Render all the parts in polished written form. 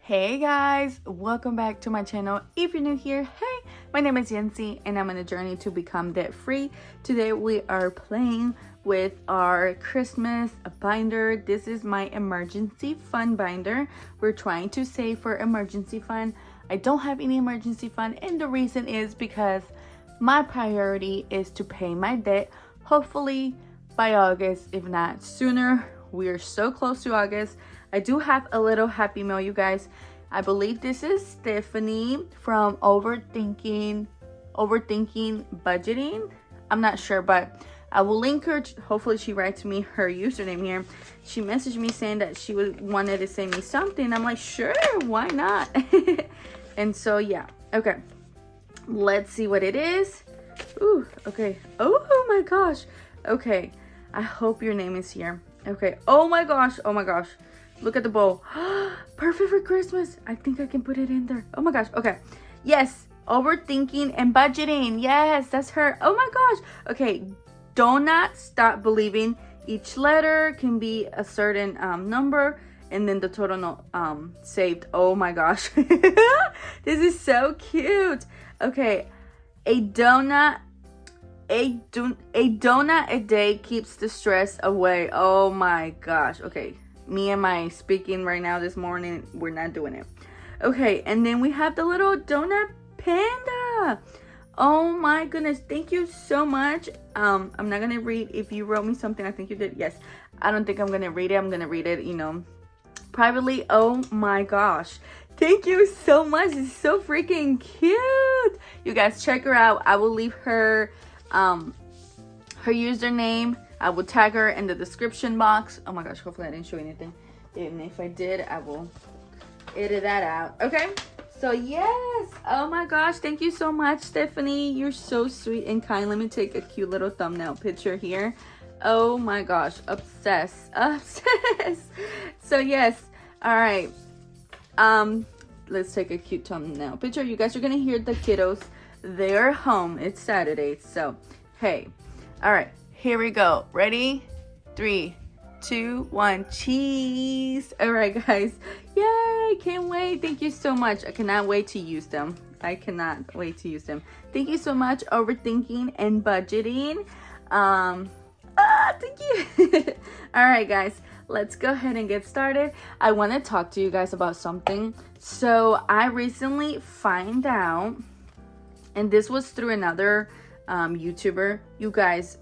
Hey guys, welcome back to my channel. If you're new here, hey, my name is Yancy and I'm on a journey to become debt free. Today we are playing with our Christmas binder. This is my emergency fund binder. We're trying to save for emergency fund. I don't have any emergency fund, and the reason is because my priority is to pay my debt, hopefully by August, if not sooner. We are so close to August. I do have a little happy mail, you guys. I believe this is Stephanie from Overthinking Budgeting. I'm not sure, but I will link her. Hopefully she writes me her username here. She messaged me saying that she wanted to send me something. I'm like, sure, why not? And so yeah, okay. Let's see what it is. Ooh, okay. Oh my gosh. Okay, I hope your name is here. Okay. Oh my gosh. Look at the bowl. Perfect for Christmas. I think I can put it in there. Oh my gosh. Okay. Yes. Overthinking and budgeting. Yes, that's her. Oh my gosh. Okay. Do not stop believing. Each letter can be a certain number, and then the total saved. Oh my gosh. This is so cute. Okay. A donut a day keeps the stress away. Oh my gosh. Okay. Me and my speaking right now this morning, we're not doing it. Okay, and then we have the little donut panda. Oh my goodness, thank you so much. I'm not gonna read if you wrote me something. I think you did. Yes, I don't think I'm gonna read it. I'm gonna read it, privately. Oh my gosh, thank you so much. It's so freaking cute. You guys check her out. I will leave her username. I will tag her in the description box. Oh my gosh, hopefully I didn't show anything. Even if I did, I will edit that out. Okay, so yes. Oh my gosh, thank you so much, Stephanie. You're so sweet and kind. Let me take a cute little thumbnail picture here. Oh my gosh, obsessed. So yes, all right. Let's take a cute thumbnail picture. You guys are gonna hear the kiddos. They're home. It's Saturday, so hey. All right. Here we go. Ready? 3, 2, 1. Cheese. All right, guys. Yay. Can't wait. Thank you so much. I cannot wait to use them. Thank you so much, Overthinking and Budgeting. Thank you. All right, guys. Let's go ahead and get started. I want to talk to you guys about something. So I recently find out, and this was through another YouTuber. You guys,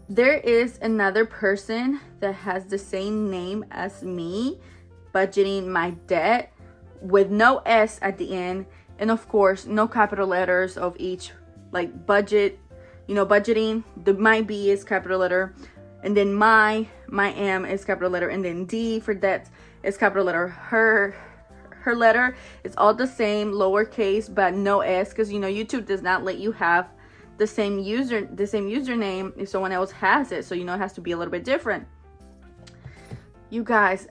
there is another person that has the same name as me, budgeting my debt with no S at the end, and of course no capital letters of each, like budget, budgeting. The my B is capital letter, and then my M is capital letter, and then D for debt is capital letter. Her letter is all the same, lowercase, but no S, because YouTube does not let you have the same username if someone else has it, so it has to be a little bit different. You guys,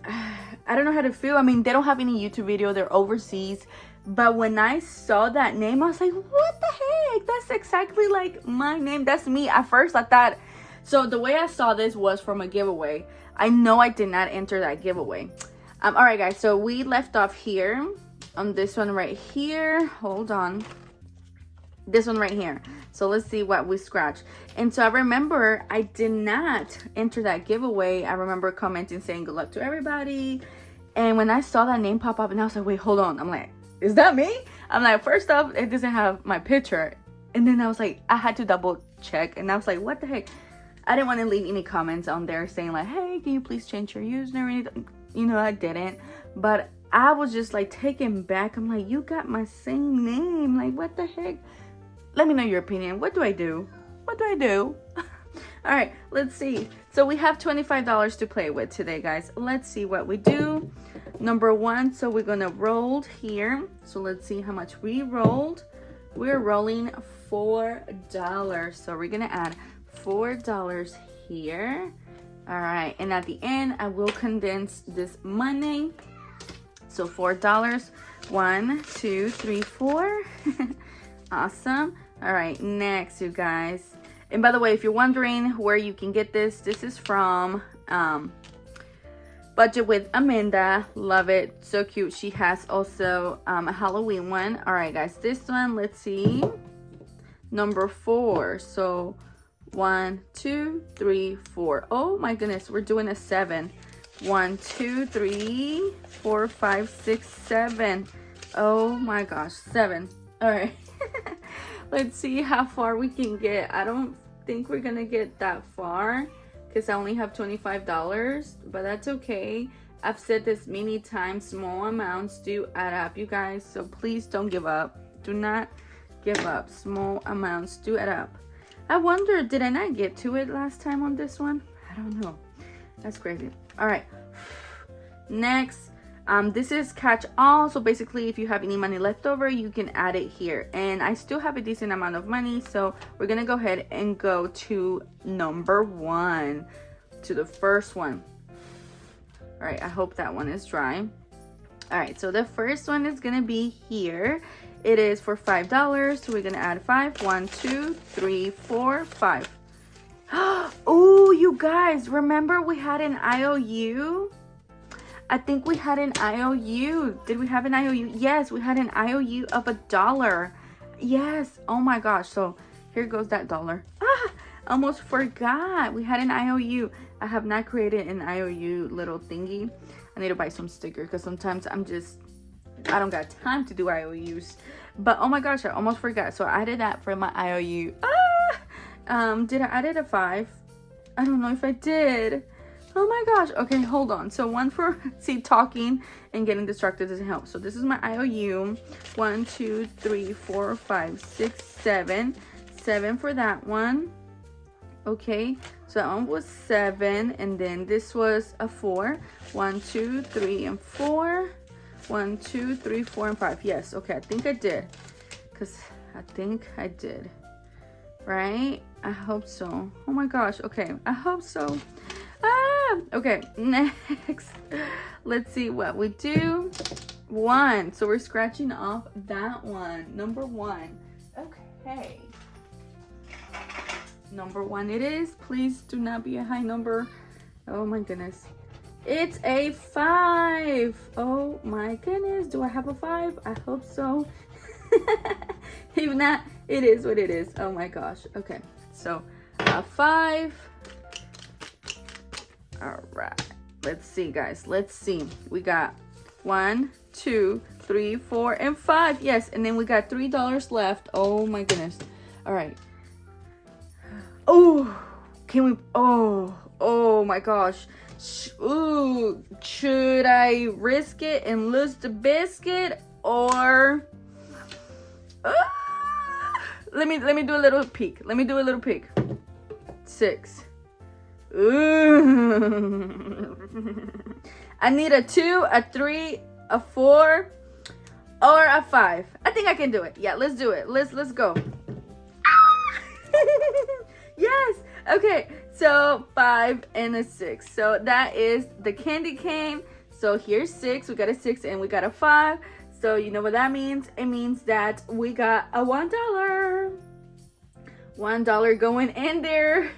I don't know how to feel. I mean, they don't have any YouTube video, they're overseas, but when I saw that name, I was like, what the heck, that's exactly like my name. That's me. At first I thought, so the way I saw this was from a giveaway. I know I did not enter that giveaway. All right, guys, so we left off here on this one right here. Hold on. This one right here. So let's see what we scratched. And so I remember I did not enter that giveaway. I remember commenting saying good luck to everybody. And when I saw that name pop up, and I was like, wait, hold on. I'm like, is that me? I'm like, first off, it doesn't have my picture. And then I was like, I had to double check. And I was like, what the heck? I didn't want to leave any comments on there saying like, hey, can you please change your username or anything? I didn't. But I was just like taken back. I'm like, you got my same name. Like, what the heck? Let me know your opinion. What do I do? All right, let's see. So we have $25 to play with today, guys. Let's see what we do. Number 1, so we're gonna roll here. So let's see how much we rolled. We're rolling $4. So we're gonna add $4 here. All right, and at the end, I will condense this money. So $4. 1, 2, 3, 4. Awesome. All right, next, you guys. And by the way, if you're wondering where you can get this, this is from Budget with Amanda. Love it. So cute. She has also a Halloween one. All right, guys. This one, let's see. Number 4. So 1, 2, 3, 4. Oh my goodness. We're doing a 7. 1, 2, 3, 4, 5, 6, 7. Oh my gosh. 7. All right. Let's see how far we can get. I don't think we're going to get that far, because I only have $25, but that's okay. I've said this many times, small amounts do add up, you guys, so please don't give up. Do not give up. Small amounts do add up. I wonder, did I not get to it last time on this one? I don't know. That's crazy. All right, next, this is catch all. So basically, if you have any money left over, you can add it here, and I still have a decent amount of money, so we're gonna go ahead and go to number 1, to the first one. All right, I hope that one is dry. All right, so the first one is gonna be here. It is for $5, so we're gonna add 5. 1, 2, 3, 4, 5. Oh, you guys, remember we had an IOU? I think we had an IOU. Did we have an IOU? Yes, we had an IOU of $1. Yes. Oh my gosh. So here goes that dollar. Almost forgot. We had an IOU. I have not created an IOU little thingy. I need to buy some stickers, because sometimes I don't got time to do IOUs. But oh my gosh, I almost forgot. So I added that for my IOU. Did I add a 5? I don't know if I did. Oh my gosh. Okay, hold on. So one for, see, talking and getting distracted doesn't help. So this is my IOU. 1, 2, 3, 4, 5, 6, 7. 7 for that one. Okay, so that one was 7. And then this was a 4. 1, 2, 3, and 4. 1, 2, 3, 4, and 5. Yes, okay, I think I did. Because I think I did. Right? I hope so. Oh my gosh. Okay, I hope so. Okay, next, let's see what we do. 1, so we're scratching off that one. Number 1. Okay, number 1 it is. Please do not be a high number. Oh my goodness, it's a 5. Oh my goodness, do I have a 5? I hope so. If not, it is what it is. Oh my gosh. Okay, so a 5. All right, let's see, guys. Let's see. We got 1, 2, 3, 4, and 5. Yes, and then we got $3 left. Oh my goodness. All right. Oh, can we? Oh my gosh. Ooh, should I risk it and lose the biscuit, or? Let me do a little peek. Let me do a little peek. 6. Ooh. I need a 2, a 3, a 4, or a 5. I think I can do it. Yeah, let's do it. Let's go. Yes. Okay. So 5 and a 6. So that is the candy cane. So here's 6. We got a 6 and we got a 5. So you know what that means? It means that we got a $1. $1 going in there.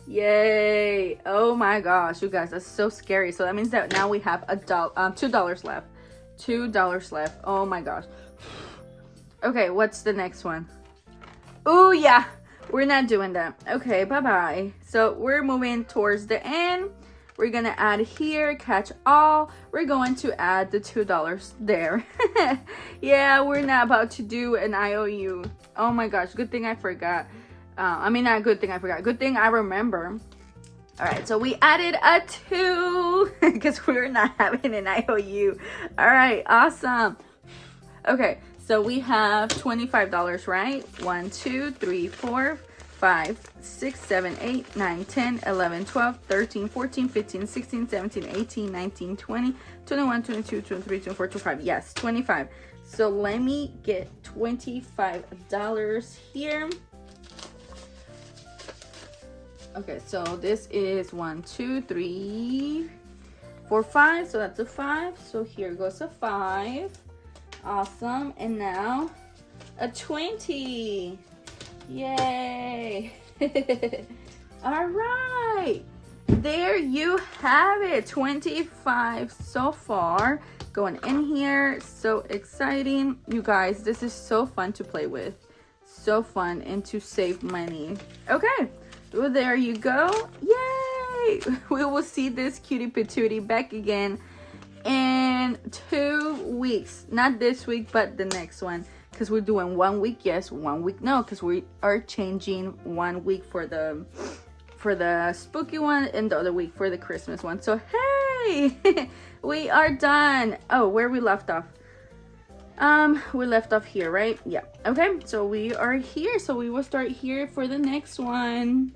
Yay. Oh my gosh, you guys, that's so scary. So that means that now we have $2 left. $2 left. Oh my gosh. Okay, what's the next one? Oh yeah, we're not doing that. Okay, bye-bye. So we're moving towards the end. We're gonna add here, catch all. We're going to add the $2 there. Yeah, we're not about to do an IOU. Oh my gosh, good thing I forgot. I mean, not good thing I forgot. Good thing I remember. All right, so we added a 2 because we're not having an IOU. All right, awesome. Okay, so we have $25, right? 1, 2, 3, 4, 5, 6, 7, 8, 9, 10, 11, 12, 13, 14, 15, 16, 17, 18, 19, 20, 21, 22, 23, 24, 25. Yes, 25. So let me get $25 here. Okay, so this is 1, 2, 3, 4, 5. So that's a 5. So here goes a 5. Awesome. And now a 20. Yay. All right. there you have it. 25 so far going in here. So exciting, you guys. This is so fun to play with, so fun, and to save money. Okay, well, there you go. Yay! We will see this cutie patootie back again in 2 weeks. Not this week, but the next one, because we're doing 1 week yes, 1 week no, because we are changing 1 week for the spooky one and the other week for the Christmas one. So hey, we are done. Oh, where we left off? We left off here, right? Yeah. Okay, so we are here, so we will start here for the next one.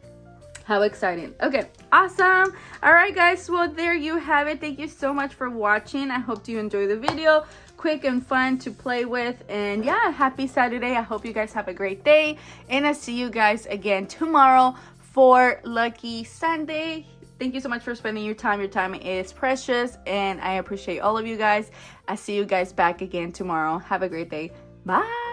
How exciting. Okay, awesome. All right, guys, well, there you have it. Thank you so much for watching. I hope you enjoyed the video. Quick and fun to play with. And yeah, happy Saturday. I hope you guys have a great day, and I'll see you guys again tomorrow for Lucky Sunday. Thank you so much for spending your time. Your time is precious, and I appreciate all of you guys. I'll see you guys back again tomorrow. Have a great day. Bye.